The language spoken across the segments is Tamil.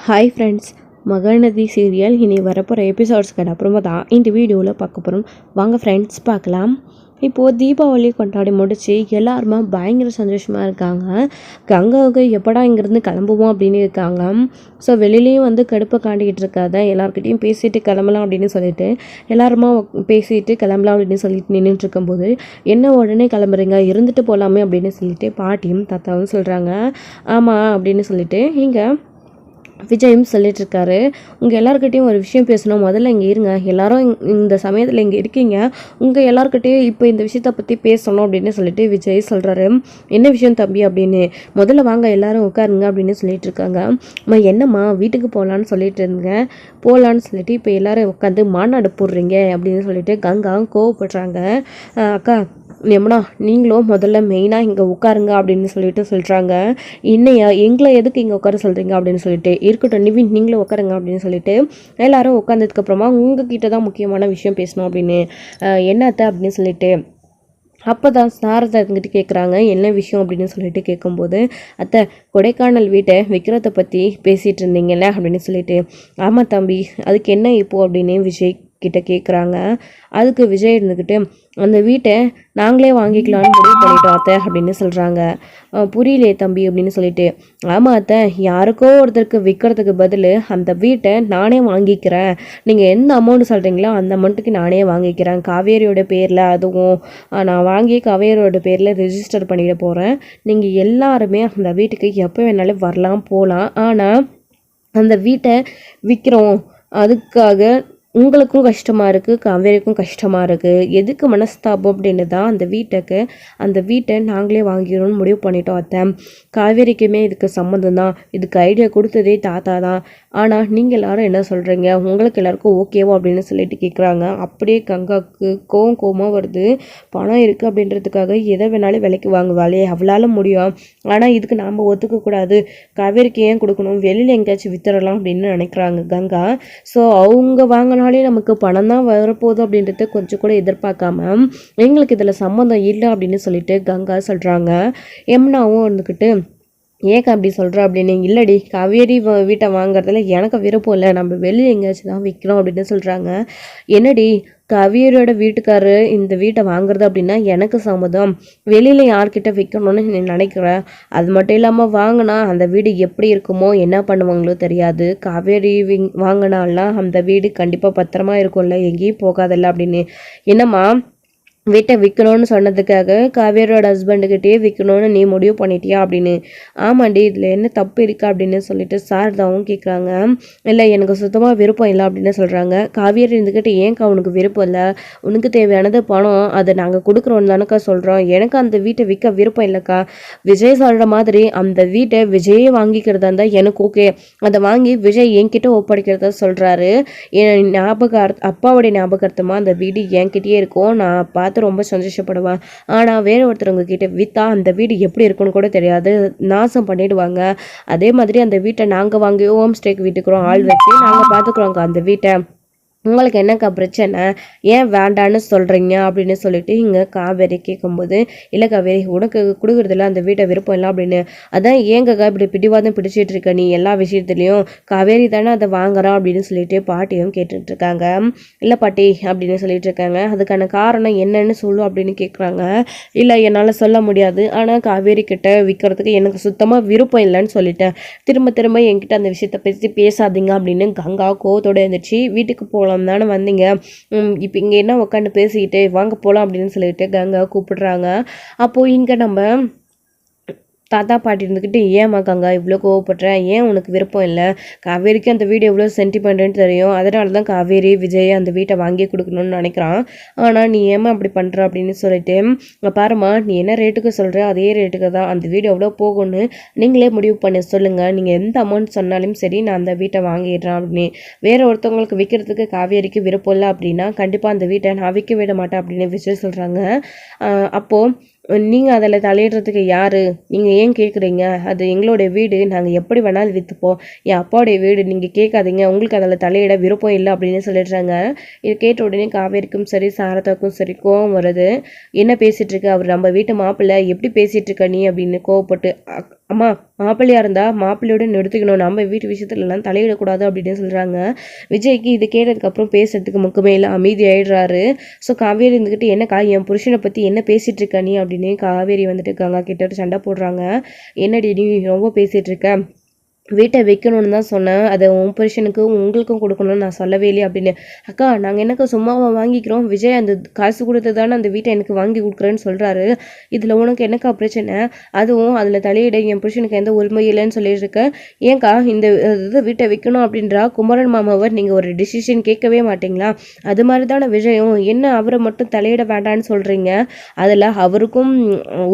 ஹாய் ஃப்ரெண்ட்ஸ், மகநதி சீரியல் இனி வரப்போகிற எபிசோட்ஸ்க்கு அப்புறமா தான் இந்த வீடியோவில் பார்க்க போகிறோம். வாங்க ஃப்ரெண்ட்ஸ் பார்க்கலாம். இப்போது தீபாவளி கொண்டாடி முடித்து எல்லாருமே பயங்கர சந்தோஷமாக இருக்காங்க. கங்காவுக்கு எப்படா இங்கேருந்து கிளம்புவோம் அப்படின்னு இருக்காங்க. ஸோ வெளிலேயும் கடுப்பை காண்டிக்கிட்டு இருக்காத, எல்லாருக்கிட்டையும் பேசிட்டு கிளம்பலாம் அப்படின்னு சொல்லிட்டு எல்லாருமா பேசிட்டு கிளம்பலாம் அப்படின்னு சொல்லிட்டு நின்றுட்டு இருக்கும்போது, என்ன உடனே கிளம்புறீங்க, இருந்துட்டு போகலாமே அப்படின்னு சொல்லிட்டு பாட்டியும் தாத்தாவும் சொல்கிறாங்க. ஆமாம் அப்படின்னு சொல்லிட்டு இங்கே விஜயும் சொல்லிட்டுருக்காரு. உங்கள் எல்லாருக்கிட்டையும் ஒரு விஷயம் பேசணும், முதல்ல இங்கே இருங்க, எல்லாரும் இந்த சமயத்தில் இங்கே இருக்கீங்க, உங்கள் எல்லாருக்கிட்டையும் இப்போ இந்த விஷயத்தை பற்றி பேசணும் அப்படின்னு சொல்லிட்டு விஜய் சொல்கிறாரு. என்ன விஷயம் தம்பி அப்படின்னு, முதல்ல வாங்க எல்லாரும் உட்காருங்க அப்படின்னு சொல்லிட்டு இருக்காங்க. என்னம்மா வீட்டுக்கு போகலான்னு சொல்லிட்டு இருங்க, போகலான்னு சொல்லிட்டு இப்போ எல்லாரும் உட்காந்து மாநாடு போடுறீங்க அப்படின்னு சொல்லிட்டு கங்கா கோவப்படுறாங்க. அக்கா யமுனா, நீங்களும் முதல்ல மெயினாக இங்கே உட்காருங்க அப்படின்னு சொல்லிட்டு சொல்கிறாங்க. இன்னையா எங்களை எதுக்கு இங்கே உட்கார சொல்கிறீங்க அப்படின்னு சொல்லிட்டு, இருக்கட்டும் நிவின் நீங்களும் உட்காருங்க அப்படின்னு சொல்லிட்டு எல்லாரும் உட்காந்ததுக்கப்புறமா உங்ககிட்ட தான் முக்கியமான விஷயம் பேசணும் அப்படின்னு, என்னத்த அப்படின்னு சொல்லிட்டு அப்போ தான் சாரதா இருந்துட்டு கேட்குறாங்க. என்ன விஷயம் அப்படின்னு சொல்லிட்டு கேட்கும்போது, அத்தை கொடைக்கானல் வீட்டை விற்கிறத பற்றி பேசிகிட்டு இருந்தீங்கல்ல அப்படின்னு சொல்லிட்டு, ஆமாம் தம்பி அதுக்கு என்ன இப்போது அப்படின்னு விஜய் கிட்ட கேட்குறாங்க. அதுக்கு விஜய் இருந்துக்கிட்டு, அந்த வீட்டை நாங்களே வாங்கிக்கலான்னு முடிவு பண்ணிட்டோம் அத்தை அப்படின்னு சொல்கிறாங்க. புரியலையே தம்பி அப்படின்னு சொல்லிட்டு, ஆமாம் அத்தை யாருக்கோ ஒருத்தருக்கு விற்கிறதுக்கு பதில் அந்த வீட்டை நானே வாங்கிக்கிறேன், நீங்கள் எந்த அமௌண்ட் சொல்கிறீங்களோ அந்த அமௌண்ட்டுக்கு நானே வாங்கிக்கிறேன், காவேரியோட பேரில், அதுவும் நான் வாங்கி காவேரியோட பேரில் ரெஜிஸ்டர் பண்ணிட போகிறேன், நீங்கள் எல்லாருமே அந்த வீட்டுக்கு எப்போ வேணாலும் வரலாம் போகலாம், ஆனால் அந்த வீட்டை விற்கிறோம் அதுக்காக உங்களுக்கும் கஷ்டமாக இருக்குது, காவேரிக்கும் கஷ்டமாக இருக்குது, எதுக்கு மனஸ்தாபம் அப்படின்னு தான் அந்த வீட்டை நாங்களே வாங்கிடணும்னு முடிவு பண்ணிட்டோம் அத்தை. காவேரிக்குமே இதுக்கு சம்மந்தம் தான், இதுக்கு ஐடியா கொடுத்ததே தாத்தா தான், ஆனால் நீங்கள் எல்லாரும் என்ன சொல்கிறீங்க, உங்களுக்கு எல்லாருக்கும் ஓகேவோ அப்படின்னு சொல்லிட்டு கேட்குறாங்க. அப்படியே கங்காவுக்கு கோவமாக வருது. பணம் இருக்குது அப்படின்றதுக்காக எதை வேணாலும் விலைக்கு வாங்குவாளே, அவளால் முடியும், ஆனால் இதுக்கு நாம் ஒத்துக்கக்கூடாது, காவேரிக்கு ஏன் கொடுக்கணும், வெளியில் எங்கேயாச்சும் வித்துடலாம் அப்படின்னு நினைக்கிறாங்க கங்கா. ஸோ அவங்க வாங்கினாலே நமக்கு பணம் தான் வரப்போகுது அப்படின்றத கொஞ்சம் கூட எதிர்பார்க்காம எங்களுக்கு இதில் சம்மந்தம் இல்லை அப்படின்னு சொல்லிட்டு கங்கா சொல்கிறாங்க. யமுனாவும் வந்துக்கிட்டு, ஏக்கா அப்படி சொல்கிற அப்படின்னு, இல்லடி காவேரி வீட்டை வாங்குறதுல எனக்கு விருப்பம் இல்லை, நம்ம வெளியே எங்கேயாச்சும் தான் விற்கிறோம் அப்படின்னு சொல்கிறாங்க. என்னடி காவேரியோட வீட்டுக்காரரு இந்த வீட்டை வாங்குறது அப்படின்னா எனக்கு சம்மதம், வெளியில் யார்கிட்ட விற்கணும்னு நீ நினைக்கிறேன், அது மட்டும் இல்லாமல் வாங்கினா அந்த வீடு எப்படி இருக்குமோ என்ன பண்ணுவாங்களோ தெரியாது, காவேரி வாங்கினாலாம் அந்த வீடு கண்டிப்பாக பத்திரமா இருக்கும்ல, எங்கேயும் போகாதல்ல அப்படின்னு. என்னம்மா வீட்டை விற்கணும்னு சொன்னதுக்காக காவேரியோட ஹஸ்பண்டுக்கிட்டே விற்கணும்னு நீ முடிவு பண்ணிட்டியா அப்படின்னு. ஆமாண்டி இதில் என்ன தப்பு இருக்கா அப்படின்னு சொல்லிட்டு சாரதாவும் கேட்குறாங்க. இல்லை எனக்கு சுத்தமாக விருப்பம் இல்லை அப்படின்னு சொல்கிறாங்க. காவேரி இருந்துக்கிட்டு ஏன்க்கா உனக்கு விருப்பம் இல்லை, உனக்கு தேவையானது பணம், அதை நாங்கள் கொடுக்குறோன்னு தானக்கா சொல்கிறோம், எனக்கு அந்த வீட்டை விற்க விருப்பம் இல்லைக்கா, விஜய் சொல்கிற மாதிரி அந்த வீட்டை விஜயே வாங்கிக்கிறதா இருந்தால் எனக்கு ஓகே, அதை வாங்கி விஜய் என்கிட்ட ஒப்படைக்கிறதா சொல்கிறாரு, என் அப்பாவுடைய ஞாபகார்த்தமாக அந்த வீடு என்கிட்டயே இருக்கும், நான் பார்த்து ரொம்ப சந்தோஷப்படுவேன், ஆனால் வேற ஒருத்தவங்க கிட்ட விற்றா அந்த வீடு எப்படி இருக்குன்னு கூட தெரியாது, நாசம் பண்ணிடுவாங்க, அதே மாதிரி அந்த வீட்டை நாங்கள் வாங்கி ஹோம் ஸ்டேக்கு வீட்டுக்குறோம் ஆள் வச்சு நாங்கள் பார்த்துக்குறோங்க அந்த வீட்டை, உங்களுக்கு என்னக்கா பிரச்சனை, ஏன் வேண்டான்னு சொல்கிறீங்க அப்படின்னு சொல்லிட்டு இங்கே காவேரி கேட்கும்போது, இல்லை காவேரி உனக்கு கொடுக்குறதில்ல அந்த வீட்டை விருப்பம் இல்லை அப்படின்னு, அதான் ஏங்கக்கா இப்படி பிடிவாதம் பிடிச்சிட்டு இருக்க நீ எல்லா விஷயத்துலையும், காவேரி தானே அதை வாங்குறா அப்படின்னு சொல்லிட்டு பாட்டியும் கேட்டுட்ருக்காங்க. இல்லை பாட்டி அப்படின்னு சொல்லிட்டு இருக்காங்க. அதுக்கான காரணம் என்னன்னு சொல்லும் அப்படின்னு கேட்குறாங்க. இல்லை என்னால் சொல்ல முடியாது, ஆனால் காவேரி கிட்ட விற்கிறதுக்கு எனக்கு சுத்தமாக விருப்பம் இல்லைன்னு சொல்லிட்டேன், திரும்ப திரும்ப என்கிட்ட அந்த விஷயத்தை பற்றி பேசாதீங்க அப்படின்னு கங்கா கோவத்தோடு இருந்துச்சு. வீட்டுக்கு போகலாம் தானே வந்தீங்க, இப்போ இங்கே என்ன உட்காந்து பேசிக்கிட்டு வாங்க போகலாம் அப்படின்னு சொல்லிட்டு கங்கா கூப்பிடுறாங்க. அப்போது இங்கே நம்ம தாத்தா பாட்டி இருந்துக்கிட்டு, ஏம்மா கங்கா இவ்வளோ கோவப்படுறேன், ஏன் உனக்கு விருப்பம் இல்லை, காவேரிக்கு அந்த வீடு எவ்வளோ சென்டிமெண்ட்டுன்னு தெரியும், அதனால தான் காவேரி விஜய் அந்த வீட்டை வாங்கி கொடுக்கணும்னு நினைக்கிறான், ஆனால் நீ ஏம்மா அப்படி பண்ணுற அப்படின்னு சொல்லிட்டு, பாருமா நீ என்ன ரேட்டுக்கு சொல்கிற அதே ரேட்டுக்கு தான் அந்த வீடு எவ்வளோ போகும்னு நீங்களே முடிவு பண்ணி சொல்லுங்கள், நீங்கள் எந்த அமௌண்ட் சொன்னாலும் சரி நான் அந்த வீட்டை வாங்கிடுறேன் அப்படின்னு. வேறு ஒருத்தவங்களுக்கு விற்கிறதுக்கு காவேரிக்கு விருப்பம் இல்லை அப்படின்னா கண்டிப்பாக அந்த வீட்டை நான் விற்க விட மாட்டேன் அப்படின்னு விஜய் சொல்கிறாங்க. அப்போது நீங்கள் அதில் தலையிடுறதுக்கு யார், நீங்கள் ஏன் கேட்குறீங்க, அது எங்களுடைய வீடு, நாங்கள் எப்படி வேணாலும் விற்றுப்போம், என் அப்பாவுடைய வீடு, நீங்கள் கேட்காதீங்க, உங்களுக்கு அதில் தலையிட விருப்பம் இல்லை அப்படின்னு சொல்லிடுறாங்க. இது கேட்ட உடனே காவேரிக்கும் சரி சாரதாவுக்கும் சரி கோவம் வருது. என்ன பேசிகிட்ருக்க, அவர் நம்ம வீட்டு மாப்பிள்ளை, எப்படி பேசிகிட்ருக்க நீ அப்படின்னு கோவப்பட்டு அம்மா மாப்பிள்ளையாக இருந்தால் மாப்பிள்ளையோட நிறுத்திக்கணும், நம்ம வீட்டு விஷயத்துலலாம் தலையிடக்கூடாது அப்படின்னு சொல்கிறாங்க. விஜய்க்கு இது கேட்டதுக்கப்புறம் பேசுறதுக்கு முக்கமே இல்லை, அமைதி ஆயிடுறாரு. ஸோ காவேரி இருந்துக்கிட்டு என்னக்கா என் புருஷனை பற்றி என்ன பேசிகிட்டு இருக்க நீ அப்படின்னு காவேரி வந்துட்டு கங்கா கிட்ட சண்டை போடுறாங்க. என்னடி நீ ரொம்ப பேசிகிட்டு இருக்க, வீட்டை வைக்கணும்னு தான் சொன்னேன், அதை உன் புருஷனுக்கும் உங்களுக்கும் கொடுக்கணும்னு நான் சொல்லவே இல்லையே அப்படின்னு. அக்கா நாங்கள் என்னக்கா சும்மாவாக வாங்கிக்கிறோம், விஜய் அந்த காசு கொடுத்து தானே அந்த வீட்டை எனக்கு வாங்கி கொடுக்குறேன்னு சொல்கிறாரு, இதில் உனக்கு என்னக்கா பிரச்சனை, அதுவும் அதில் தலையிட என் புருஷனுக்கு எந்த உரிமை இல்லைன்னு சொல்லியிருக்க, ஏன்க்கா இந்த இது வீட்டை வைக்கணும் அப்படின்றா குமரன் மாமாவை நீங்கள் ஒரு டிசிஷன் கேட்கவே மாட்டிங்களா, அது மாதிரி தானே விஜயம், என்ன அவரை மட்டும் தலையிட வேண்டான்னு சொல்கிறீங்க, அதில் அவருக்கும்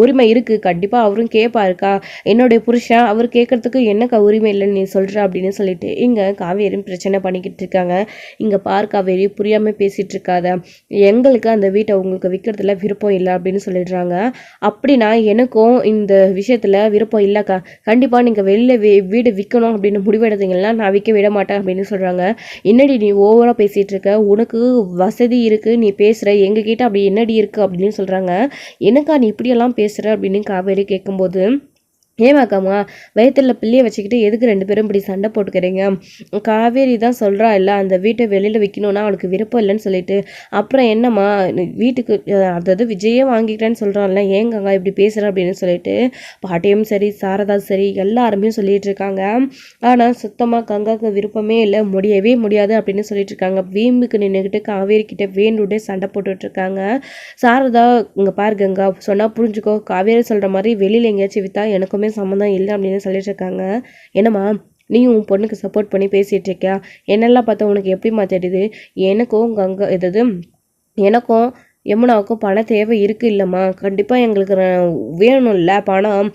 உரிமை இருக்குது, கண்டிப்பாக அவரும் கேட்பாருக்கா, என்னுடைய புருஷன் அவர் கேட்குறதுக்கு என்னக்கா உரிமை இல்லைன்னு நீ சொல்கிற அப்படின்னு சொல்லிட்டு இங்கே காவேரி பிரச்சனை பண்ணிக்கிட்டு இருக்காங்க. இங்கே பார் காவேரி புரியாமல் பேசிகிட்டு இருக்காத, எங்களுக்கு அந்த வீட்டை உங்களுக்கு விற்கிறதுல விருப்பம் இல்லை அப்படின்னு சொல்லிடுறாங்க. அப்படின்னா எனக்கும் இந்த விஷயத்தில் விருப்பம் இல்லைக்கா, கண்டிப்பாக நீங்கள் வெளியில் வீடு விற்கணும் அப்படின்னு முடிவெடுத்தீங்கன்னா நான் விற்க விட மாட்டேன் அப்படின்னு சொல்கிறாங்க. என்னடி நீ ஓவராக பேசிகிட்டு இருக்க, உனக்கு வசதி இருக்குது நீ பேசுகிற, எங்ககிட்ட அப்படி என்னடி இருக்குது அப்படின்னு சொல்கிறாங்க. எனக்கா நீ இப்படியெல்லாம் பேசுகிற அப்படின்னு காவேரி கேட்கும்போது, ஏமாக்காமா வயிற்றுல பிள்ளையை வச்சுக்கிட்டு எதுக்கு 2 பேரும் இப்படி சண்டை போட்டுக்கிறீங்க, காவேரி தான் சொல்கிறா இல்லை அந்த வீட்டை வெளியில் விற்கணுன்னா அவளுக்கு விருப்பம் இல்லைன்னு சொல்லிட்டு, அப்புறம் என்னம்மா வீட்டுக்கு அதாவது விஜயே வாங்கிக்கிறேன்னு சொல்கிறான்ல, ஏங்கங்க இப்படி பேசுகிற அப்படின்னு சொல்லிட்டு பாட்டியும் சரி சாரதா சரி எல்லாருமே சொல்லிட்டு இருக்காங்க. ஆனால் சுத்தமாக கங்காவுக்கு விருப்பமே இல்லை, முடியவே முடியாது அப்படின்னு சொல்லிட்டு இருக்காங்க. வீம்புக்கு நின்றுக்கிட்டு காவேரி கிட்ட வேண்டுட்டே சண்டை போட்டுட்ருக்காங்க. சாரதா இங்கே பாரு கங்கா சொன்னால் புரிஞ்சுக்கோ, காவேரி சொல்கிற மாதிரி வெளியில் எங்கேயாச்சும் விற்றா எனக்குமே சம்மந்தம் இல்லை அப்படின்னு சொல்லிட்டு இருக்காங்க. என்னம்மா நீயும் உன் பொண்ணுக்கு சப்போர்ட் பண்ணி பேசிகிட்டு இருக்கியா, என்னெல்லாம் பார்த்தா உனக்கு எப்படிமா தெரியுது, எனக்கும் கங்கா எதாவது எனக்கும் யமுனாவுக்கும் பண தேவை இருக்குது இல்லைம்மா, கண்டிப்பாக எங்களுக்கு வேணும்ல பணம்,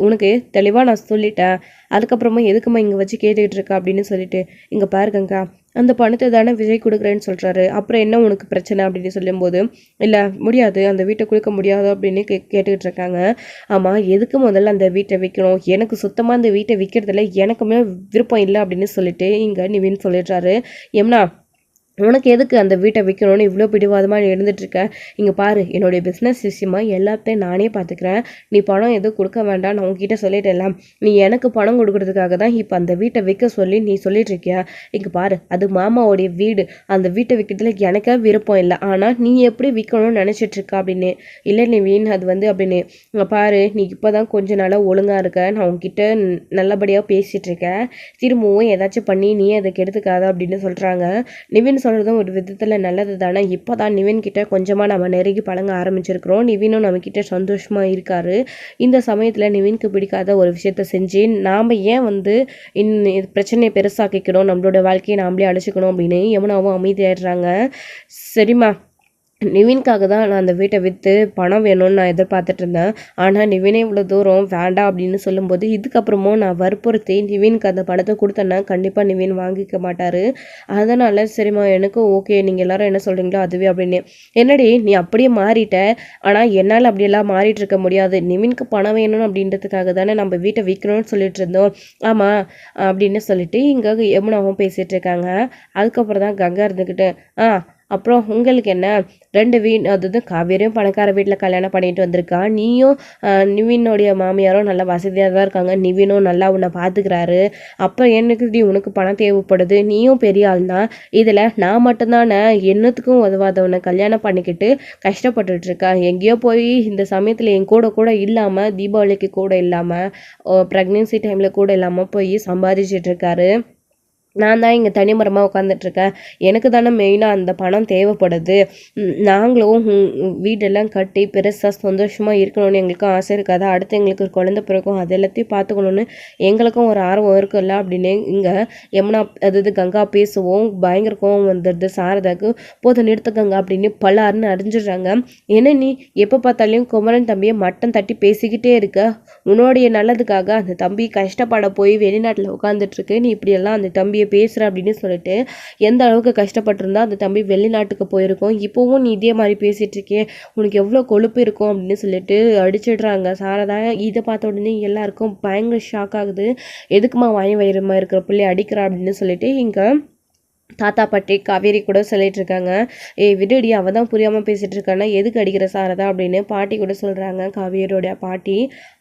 உனக்கு தெளிவாக நான் சொல்லிட்டேன், அதுக்கப்புறமா எதுக்குமா இங்கே வச்சு கேட்டுக்கிட்டு இருக்கா அப்படின்னு சொல்லிட்டு, இங்கே பாருங்கங்கா அந்த பணத்தை தானே விஜய் கொடுக்குறேன்னு சொல்கிறாரு, அப்புறம் என்ன உனக்கு பிரச்சனை அப்படின்னு சொல்லும்போது, இல்லை முடியாது அந்த வீட்டை கொடுக்க முடியாது அப்படின்னு கேட்டுக்கிட்டு இருக்காங்க. ஆமாம் எதுக்கு முதல்ல அந்த வீட்டை விற்கணும், எனக்கு சுத்தமாக அந்த வீட்டை விற்கிறதுல எனக்குமே விருப்பம் இல்லை அப்படின்னு சொல்லிட்டு இங்கே நிவின் சொல்லிடுறாரு. யமுனா உனக்கு எதுக்கு அந்த வீட்டை விற்கணும்னு இவ்வளோ பிடிவாதமாக இருந்துகிட்ருக்க, இங்கே பாரு என்னுடைய பிஸ்னஸ் விஷயமா எல்லாத்தையும் நானே பார்த்துக்கிறேன், நீ பணம் எதுவும் கொடுக்க வேண்டாம் நான் உங்ககிட்ட சொல்லிட்டேலாம், நீ எனக்கு பணம் கொடுக்கறதுக்காக தான் இப்போ அந்த வீட்டை விற்க சொல்லி நீ சொல்லிட்டுருக்கியா, இங்கே பாரு அது மாமாவோடைய வீடு, அந்த வீட்டை விற்கிறதுல எனக்கே விருப்பம் இல்லை, ஆனால் நீ எப்படி விற்கணும்னு நினச்சிட்ருக்க அப்படின்னு. இல்லை நீ வீண் அது வந்து அப்படின்னு, இங்கே பாரு நீ இப்போ தான் கொஞ்ச நாளாக ஒழுங்காக இருக்க, நான் உங்ககிட்ட நல்லபடியாக பேசிகிட்ருக்கேன், திரும்பவும் ஏதாச்சும் பண்ணி நீ அதை கெடுத்துக்காத அப்படின்னு சொல்கிறாங்க. நிவின் சொல்கிறதும் ஒரு விதத்தில் நல்லது தானே, இப்போ தான் நிவின் கிட்ட கொஞ்சமாக நம்ம நெருங்கி பழங்க ஆரம்பிச்சிருக்கிறோம், நிவினும் நம்மக்கிட்ட சந்தோஷமாக இருக்கார், இந்த சமயத்தில் நிவினுக்கு பிடிக்காத ஒரு விஷயத்த செஞ்சு நாம் ஏன் வந்து பிரச்சனையை பெருசாக்கிக்கணும், நம்மளோட வாழ்க்கையை நாமளே அழைச்சிக்கணும் அப்படின்னு யமுனாவும் அமைதியாயிடுறாங்க. சரிம்மா நிவின்காக தான் நான் அந்த வீட்டை விற்று பணம் வேணும்னு நான் எதிர்பார்த்துட்டு இருந்தேன், ஆனால் நிவினே இவ்வளோ தூரம் வேண்டாம் அப்படின்னு சொல்லும்போது இதுக்கப்புறமும் நான் வற்புறுத்தி நிவினுக்கு அந்த பணத்தை கொடுத்தேன்னா கண்டிப்பாக நிவின் வாங்கிக்க மாட்டார், அதனால் சரிம்மா எனக்கும் ஓகே நீங்கள் எல்லாரும் என்ன சொல்கிறீங்களோ அதுவே அப்படின்னு. என்னடி நீ அப்படியே மாறிட்ட, ஆனால் என்னால் அப்படியெல்லாம் மாறிட்டு இருக்க முடியாது, நிவினுக்கு பணம் வேணும் அப்படின்றதுக்காக தானே நம்ம வீட்டை விற்கணும்னு சொல்லிட்டு இருந்தோம், ஆமாம் அப்படின்னு சொல்லிட்டு இங்கே யமுனாவும் பேசிகிட்டு இருக்காங்க. அதுக்கப்புறம் தான் கங்கா இருந்துக்கிட்டு அப்புறம் உங்களுக்கு என்ன, 2 அதாவது காவேரியும் பணக்கார வீட்டில் கல்யாணம் பண்ணிட்டு வந்திருக்கா, நீயும் நிவினுடைய மாமியாரும் நல்லா வசதியாக தான் இருக்காங்க, நிவினும் நல்லா உன்னை பார்த்துக்கிறாரு, அப்புறம் எனக்கு உனக்கு பணம் தேவைப்படுது, நீயும் பெரிய ஆள் தான், இதில் நான் மட்டும்தானே என்னத்துக்கும் உதவாதவனை கல்யாணம் பண்ணிக்கிட்டு கஷ்டப்பட்டுட்டு இருக்கா, எங்கேயோ போய் இந்த சமயத்தில் என் கூட இல்லாமல் தீபாவளிக்கு கூட இல்லாமல் ப்ரெக்னென்சி டைமில் கூட இல்லாமல் போய் சம்பாதிச்சிட்டு இருக்காரு, நான் தான் இங்கே தனிமரமாக உட்காந்துட்ருக்கேன், எனக்கு தானே மெயினாக அந்த பணம் தேவைப்படுது, நாங்களும் வீடெல்லாம் கட்டி பெருசாக சந்தோஷமாக இருக்கணும்னு எங்களுக்கும் ஆசை இருக்காது, அடுத்து எங்களுக்கு ஒரு குழந்தை பிறக்கும் அது எல்லாத்தையும் பார்த்துக்கணுன்னு எங்களுக்கும் ஒரு ஆர்வம் இருக்குல்ல அப்படின்னு இங்கே யமுனா அதாவது கங்கா பேசுவோம், பயங்கர கோவம் வந்துடுது சாரதாக்கு, போதும் நிறுத்துக்கங்க அப்படின்னு பல்லாருன்னு அறிஞ்சிடுறாங்க. என்ன நீ எப்போ பார்த்தாலையும் குமரன் தம்பியை மட்டம் தட்டி பேசிக்கிட்டே இருக்க, உன்னுடைய நல்லதுக்காக அந்த தம்பி கஷ்டப்பட போய் வெளிநாட்டில் உட்காந்துட்ருக்கு, நீ இப்படியெல்லாம் அந்த தம்பியை பேசுகிற அப்படின்னு சொல்லிட்டு எந்த அளவுக்கு கஷ்டப்பட்டிருந்தா அந்த தம்பி வெளிநாட்டுக்கு போயிருக்கோம், இப்போவும் நீ இதே மாதிரி பேசிகிட்டு இருக்கே, உனக்கு எவ்வளோ கொழுப்பு இருக்கும் அப்படின்னு சொல்லிட்டு அடிச்சிடுறாங்க சாரதா. இதை பார்த்த உடனே எல்லாருக்கும் பயங்கர ஷாக் ஆகுது, எதுக்குமா வயிறமாக இருக்கிற பிள்ளை அடிக்கிறா அப்படின்னு சொல்லிட்டு இங்கே தாத்தா பாட்டி காவேரி கூட சொல்லிட்டு இருக்காங்க. விடுடி அவள் தான் புரியாமல் பேசிகிட்டு இருக்கான்னா எதுக்கு அடிக்கிற சாரதா அப்படின்னு பாட்டி கூட சொல்கிறாங்க காவேரியோடைய பாட்டி.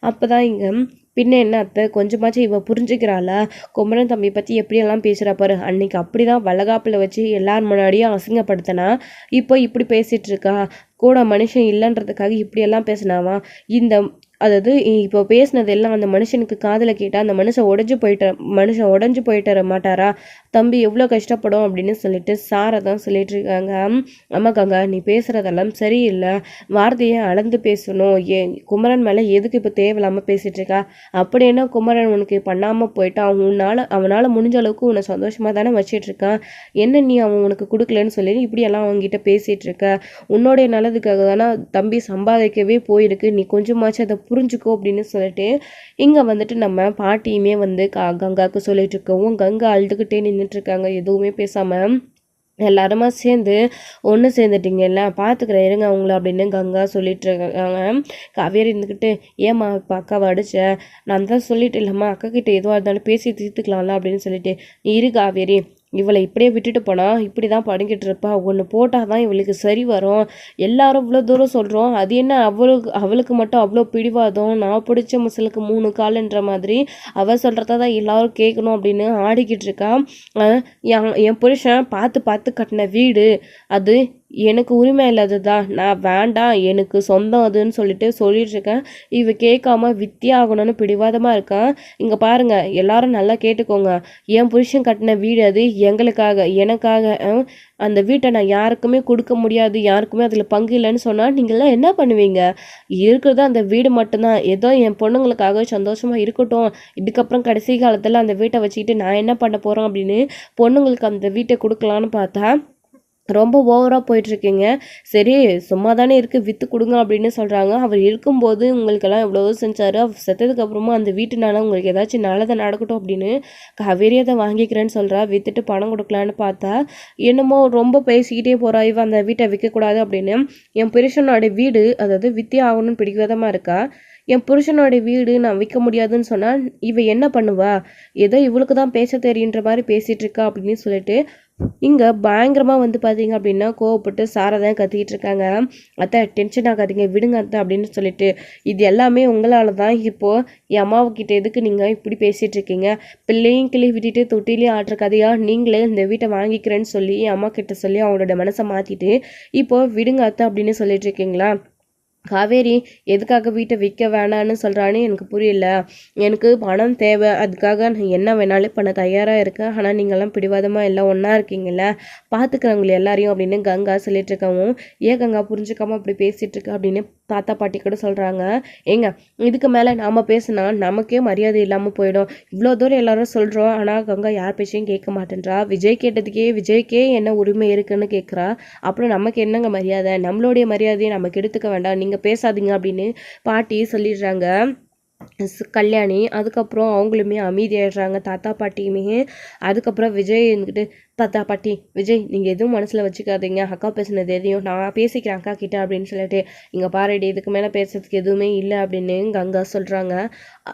அப்போ தான் இங்கே பின்ன என்ன அத்தை, கொஞ்சமாச்சும் இவ புரிஞ்சுக்கிறாளா? குமரன் தம்பி பற்றி எப்படியெல்லாம் பேசுகிறா பாரு. அன்னைக்கு அப்படி தான் வளகாப்பில் வச்சு எல்லார் முன்னாடியும் அசிங்கப்படுத்தினா, இப்போ இப்படி பேசிகிட்டு இருக்கா. கூட மனுஷன் இல்லைன்றதுக்காக இப்படியெல்லாம் பேசினாவா? இந்த அதாவது இப்போ பேசினது எல்லாம் அந்த மனுஷனுக்கு காதில் கேட்டால் அந்த மனுஷன் உடஞ்சு போயிட்டு மாட்டாரா? தம்பி எவ்வளோ கஷ்டப்படும் அப்படின்னு சொல்லிட்டு சாரை தான் சொல்லிட்டு இருக்காங்க. அம்மா கங்கா, நீ பேசுகிறதெல்லாம் சரியில்லை, வார்த்தையை அளந்து பேசணும். குமரன் மேலே எதுக்கு இப்போ தேவையில்லாமல் பேசிகிட்டு இருக்கா? அப்படின்னா குமரன் உனக்கு பண்ணாமல் போயிட்டான், அவனால் முடிஞ்ச அளவுக்கு உன்னை சந்தோஷமாக தானே வச்சிட்டு இருக்கான். என்ன நீ அவன் உனக்கு கொடுக்கலன்னு சொல்லி இப்படியெல்லாம் அவங்ககிட்ட பேசிகிட்டு இருக்க? உன்னோடைய நல்லதுக்காக தானே தம்பி சம்பாதிக்கவே போயிருக்கு, நீ கொஞ்சமாச்சும் அதை புரிஞ்சுக்கோ அப்படின்னு சொல்லிட்டு இங்கே வந்துட்டு நம்ம பாட்டியுமே வந்து கங்காவுக்கு சொல்லிட்டு இருக்கவும் கங்கா அழுதுகிட்டே நின்றுட்டு இருக்காங்க, எதுவுமே பேசாமல். எல்லாருமா சேர்ந்து ஒன்று சேர்ந்துட்டிங்கல்ல, பார்த்துக்கிறேன் இருங்க அவங்கள அப்படின்னு கங்கா சொல்லிட்டு இருக்காங்க. காவேரி இருந்துக்கிட்டு, ஏம்மா இப்போ அக்காவை அடிச்ச? நான் தான் சொல்லிட்டு இல்லைம்மா, அக்கா கிட்ட எதுவாக இருந்தாலும் பேசி தீர்த்துக்கலாம்ல அப்படின்னு சொல்லிட்டு, இரு காவேரி, இவளை இப்படியே விட்டுட்டு போனால் இப்படி தான் படுங்கிட்டு இருப்பா, ஒன்று போட்டால் தான் இவளுக்கு சரி வரும். எல்லாரும் இவ்வளோ தூரம் சொல்கிறோம், அது என்ன அவளுக்கு மட்டும் அவ்வளோ பிடிவாதம், நான் பிடிச்ச முசலுக்கு 3 காலுன்ற மாதிரி அவள் சொல்கிறத தான் எல்லாரும் கேட்கணும் அப்படின்னு ஆடிக்கிட்டு இருக்கா. என் புருஷன் பார்த்து பார்த்து கட்டின வீடு அது, எனக்கு உரிமை இல்லாததா? நான் வேண்டாம், எனக்கு சொந்தம் அதுன்னு சொல்லிட்டு இருக்கேன். இவ கேட்காம வித்தியாகணும்னு பிடிவாதமாக இருக்கான். இங்கே பாருங்க, எல்லாரும் நல்லா கேட்டுக்கோங்க, என் புருஷன் கட்டின வீடு அது எங்களுக்காக, எனக்காக. அந்த வீட்டை நான் யாருக்குமே கொடுக்க முடியாது, யாருக்குமே அதில் பங்கு இல்லைன்னு சொன்னால் நீங்களாம் என்ன பண்ணுவீங்க? இருக்கிறது அந்த வீடு மட்டும்தான், ஏதோ என் பொண்ணுங்களுக்காக சந்தோஷமாக இருக்கட்டும், இதுக்கப்புறம் கடைசி காலத்தில் அந்த வீட்டை வச்சுக்கிட்டு நான் என்ன பண்ண போகிறோம் அப்படின்னு பொண்ணுங்களுக்கு அந்த வீட்டை கொடுக்கலான்னு பார்த்தா ரொம்ப ஓவராக போயிட்டுருக்கீங்க. சரி, சும்மா தானே இருக்குது, விற்று கொடுங்க அப்படின்னு சொல்கிறாங்க. அவர் இருக்கும்போது உங்களுக்கெல்லாம் எவ்வளவோ செஞ்சார், அவர் செத்ததுக்கப்புறமா அந்த வீட்டுனால உங்களுக்கு ஏதாச்சும் நல்லதை நடக்கட்டும் அப்படின்னு காவேரி அதை வாங்கிக்கிறேன்னு சொல்கிறா. விற்றுட்டு பணம் கொடுக்கலான்னு பார்த்தா என்னமோ ரொம்ப பேசிக்கிட்டே போகிறா, இவ அந்த வீட்டை விற்கக்கூடாது அப்படின்னு. என் புருஷனோட வீடு, அதாவது விற்றே ஆகணும்னு பிடிவாதமாக இருக்கா. என் புருஷனோட வீடு நான் விற்க முடியாதுன்னு சொன்னால் இவ என்ன பண்ணுவா? ஏதோ இவளுக்கு தான் பேச தெரியுன்ற மாதிரி பேசிகிட்டு இருக்கா அப்படின்னு சொல்லிட்டு இங்கே பயங்கரமாக வந்து பார்த்தீங்க அப்படின்னா கோவப்பட்டு சாரை தான் கத்திக்கிட்டு இருக்காங்க. அத்தை டென்ஷன் ஆகாதீங்க, விடுங்க அத்தை அப்படின்னு சொல்லிட்டு, இது எல்லாமே உங்களால் தான். இப்போது என் அம்மாவுக்கிட்ட எதுக்கு நீங்கள் இப்படி பேசிகிட்டு இருக்கீங்க? பிள்ளையும் கிளி விட்டுட்டு தொட்டிலையும் ஆடுற கதையா? நீங்களே இந்த வீட்டை வாங்கிக்கிறேன்னு சொல்லி என் அம்மா கிட்ட சொல்லி அவங்களோட மனசை மாற்றிட்டு இப்போது விடுங்க அத்தை அப்படின்னு சொல்லிட்டு இருக்கீங்களா? காவேரி எதுக்காக வீட்டை விற்க வேணான்னு சொல்கிறான்னு எனக்கு புரியல. எனக்கு பணம் தேவை, அதுக்காக நான் என்ன வேணாலும் பண்ண தயாராக இருக்கேன். ஆனால் நீங்கள்லாம் பிடிவாதமாக எல்லாம் ஒன்றா இருக்கீங்கள, பார்த்துக்கிறவங்கள எல்லாரையும் அப்படின்னு கங்கா சொல்லிட்டு இருக்கவும், ஏன் கங்கா புரிஞ்சுக்காம அப்படி பேசிகிட்டு இருக்க அப்படின்னு தாத்தா பாட்டி கூட சொல்கிறாங்க. ஏங்க, இதுக்கு மேலே நாம் பேசினா நமக்கே மரியாதை இல்லாமல் போயிடும். இவ்வளோ தூரம் எல்லாரும் சொல்கிறோம், ஆனால் கங்கா யார் பேச்சையும் கேட்க மாட்டேன்றா. விஜய்க்கே என்ன உரிமை இருக்குன்னு கேட்குறா. அப்புறம் நமக்கு என்னங்க மரியாதை? நம்மளுடைய மரியாதையை நமக்கு எடுத்துக்க வேண்டாம், நீங்கள் பேசாதீங்க அப்படின்னு பாட்டி சொல்லிடுறாங்க. கல்யாணி அதுக்கப்புறம் அவங்களுமே அமைதியாகிடுறாங்க, தாத்தா பாட்டியுமே. அதுக்கப்புறம் விஜய் இருந்துக்கிட்டு, தாத்தா பாட்டி விஜய் நீங்கள் எதுவும் மனசில் வச்சுக்காதீங்க, அக்கா பேசுனது எதையும் நான் பேசிக்கிறேன் அக்கா கிட்ட அப்படின்னு சொல்லிட்டு, இங்கே பாருடி இதுக்கு மேலே பேசுறதுக்கு எதுவுமே இல்லை அப்படின்னு கங்கா சொல்கிறாங்க.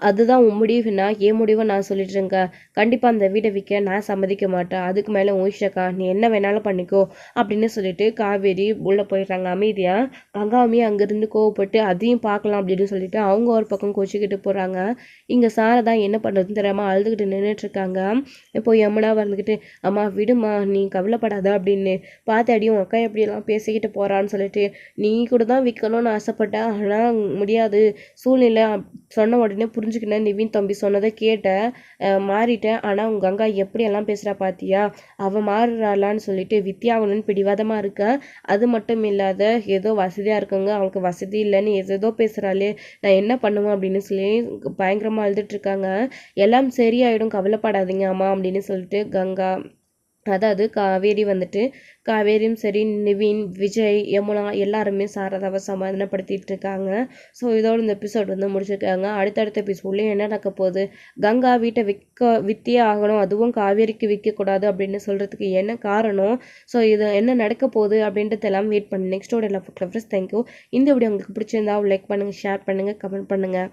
அதுதான் உன் முடிவுனா என் முடிவை நான் சொல்லிட்டுருங்க, கண்டிப்பாக அந்த வீடை விற்க நான் சம்மதிக்க மாட்டேன், அதுக்கு மேலே உயிஷக்கா நீ என்ன வேணாலும் பண்ணிக்கோ அப்படின்னு சொல்லிட்டு காவேரி உள்ளே போயிடுறாங்க அமைதியாக. கங்காவுமே அங்கேருந்து கோவப்பட்டு அதையும் பார்க்கலாம் அப்படின்னு சொல்லிட்டு அவங்க ஒரு பக்கம் கோச்சிக்கிட்டு போகிறாங்க. இங்கே சாரதா என்ன பண்ணுறதுன்னு தெரியாமல் அழுதுகிட்டு நின்றுட்டுருக்காங்க. இப்போ யமுனா வந்துக்கிட்டு, அம்மா விடுமா நீ கவலைப்படாத அப்படின்னு, பார்த்தாடியும் அக்கா எப்படியெல்லாம் பேசிக்கிட்டு போகிறான்னு சொல்லிட்டு, நீ கூட தான் விற்கணும்னு ஆசைப்பட்டேன், ஆனால் முடியாது சூழ்நிலை சொன்ன உடனே புரிஞ்சுக்கினேன், நிவின் தம்பி சொன்னதை கேட்டேன், மாறிட்டேன். ஆனால் உங்கள் கங்கா எப்படியெல்லாம் பேசுகிறா பார்த்தியா, அவள் மாறுறாளான்னு சொல்லிட்டு வித்தியாகணும்னு பிடிவாதமாக இருக்க. அது மட்டும் இல்லாத ஏதோ வசதியாக இருக்குங்க, அவளுக்கு வசதி இல்லைன்னு ஏதோ பேசுகிறாளே, நான் என்ன பண்ணுவேன் அப்படின்னு சொல்லி பயங்கரமாக அழுதுட்ருக்காங்க. எல்லாம் சரியாயிடும் கவலைப்படாதீங்க அம்மா அப்படின்னு சொல்லிட்டு கங்கா, அதாவது காவேரி வந்துட்டு, காவேரியும் சரி நிவின் விஜய் யமுனா எல்லாருமே சாரதாவை சமாதானப்படுத்திட்டு இருக்காங்க. ஸோ இதோட இந்த எபிசோட் வந்து முடிச்சிருக்காங்க. அடுத்தடுத்த எபிசோட்லேயும் என்ன நடக்க போகுது, கங்கா வீட்டை விற்றே ஆகணும், அதுவும் காவேரிக்கு விற்கக்கூடாது அப்படின்னு சொல்கிறதுக்கு என்ன காரணம், ஸோ இது என்ன நடக்க போகுது அப்படின்றது எல்லாம் வெயிட் பண்ணி நெக்ஸ்ட்டோட எல்லா ஃப்ரெண்ட்ஸ். தேங்க்யூ. இந்த வீடியோ உங்களுக்கு பிடிச்சிருந்தா லைக் பண்ணுங்கள், ஷேர் பண்ணுங்கள், கமெண்ட் பண்ணுங்கள்.